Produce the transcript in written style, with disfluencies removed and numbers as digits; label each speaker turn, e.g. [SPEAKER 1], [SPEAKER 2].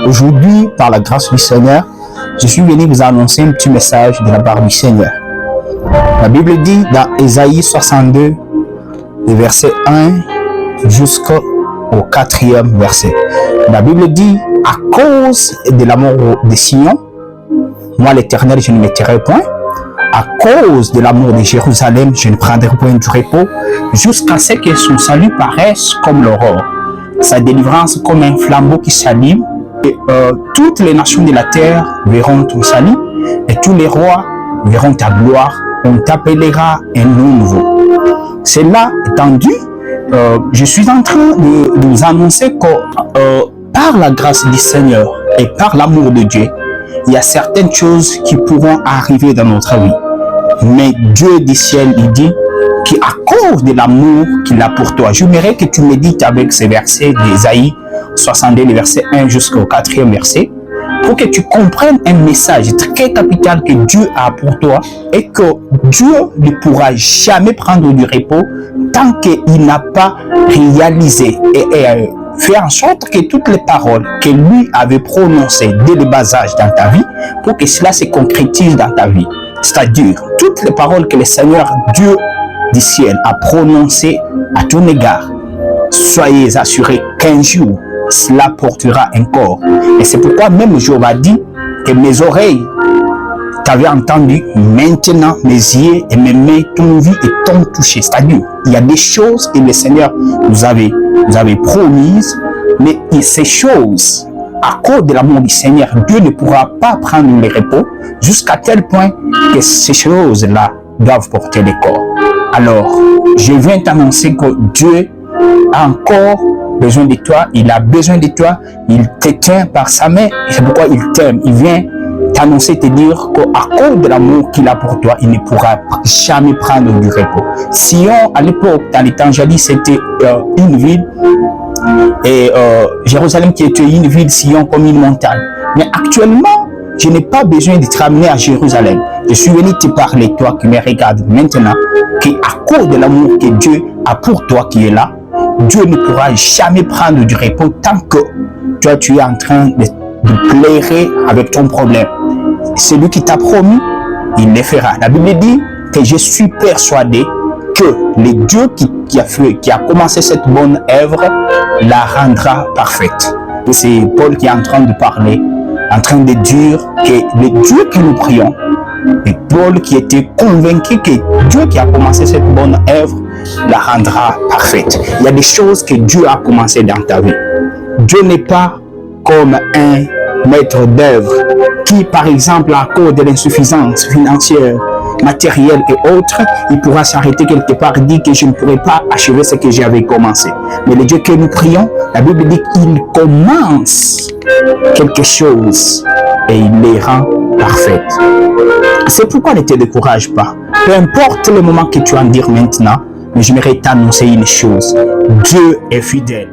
[SPEAKER 1] Aujourd'hui, par la grâce du Seigneur, je suis venu vous annoncer un petit message de la part du Seigneur. La Bible dit dans Ésaïe 62, verset 1 jusqu'au 4e verset. La Bible dit, à cause de l'amour de Sion, moi l'Éternel, je ne me tairai point. À cause de l'amour de Jérusalem, je ne prendrai point du repos, jusqu'à ce que son salut paraisse comme l'aurore, sa délivrance comme un flambeau qui s'allume. Et toutes les nations de la terre verront ton salut, et tous les rois verront ta gloire. On t'appellera un nom nouveau. Cela étant dit, je suis en train de vous annoncer que par la grâce du Seigneur et par l'amour de Dieu, il y a certaines choses qui pourront arriver dans notre vie. Mais Dieu du ciel, il dit qu'à cause de l'amour qu'il a pour toi, j'aimerais que tu médites avec ces versets d'Ésaïe 62, le verset 1 jusqu'au 4e verset, pour que tu comprennes un message très capital que Dieu a pour toi et que Dieu ne pourra jamais prendre du repos tant qu'il n'a pas réalisé et fait en sorte que toutes les paroles que lui avait prononcées dès le bas âge dans ta vie, pour que cela se concrétise dans ta vie. C'est-à-dire, toutes les paroles que le Seigneur Dieu du ciel a prononcées à ton égard, soyez assurés qu'un jour, cela portera un corps. Et c'est pourquoi même Job a dit que mes oreilles t'avaient entendu, maintenant mes yeux et mes mains t'ont vu et t'ont touché. C'est-à-dire, il y a des choses que le Seigneur nous avait promises, mais ces choses, à cause de l'amour du Seigneur, Dieu ne pourra pas prendre le repos jusqu'à tel point que ces choses-là doivent porter le corps. Alors, je viens t'annoncer que Dieu a encore besoin de toi, il a besoin de toi, il te tient par sa main, c'est pourquoi il t'aime. Il vient t'annoncer, te dire qu'à cause de l'amour qu'il a pour toi, il ne pourra jamais prendre du repos. Sion, à l'époque, dans les temps jadis, c'était une ville, et Jérusalem qui était une ville, Sion comme une montagne. Mais actuellement, je n'ai pas besoin de te ramener à Jérusalem. Je suis venu te parler, toi qui me regardes maintenant, qu'à cause de l'amour que Dieu a pour toi qui est là, Dieu ne pourra jamais prendre du repos tant que toi tu es en train de pleurer avec ton problème. Celui qui t'a promis, il le fera. La Bible dit que je suis persuadé que le Dieu qui a commencé cette bonne œuvre la rendra parfaite. C'est Paul qui est en train de parler, en train de dire que le Dieu que nous prions, et Paul qui était convaincu que Dieu qui a commencé cette bonne œuvre la rendra parfaite. Il y a des choses que Dieu a commencé dans ta vie. Dieu n'est pas comme un maître d'œuvre qui, par exemple, à cause de l'insuffisance financière, matérielle et autres, il pourra s'arrêter quelque part et dire que je ne pourrai pas achever ce que j'avais commencé. Mais le Dieu que nous prions, la Bible dit qu'il commence quelque chose et il les rend parfaites. C'est pourquoi ne te décourage pas. Peu importe le moment que tu en dis maintenant, mais j'aimerais t'annoncer une chose. Dieu est fidèle.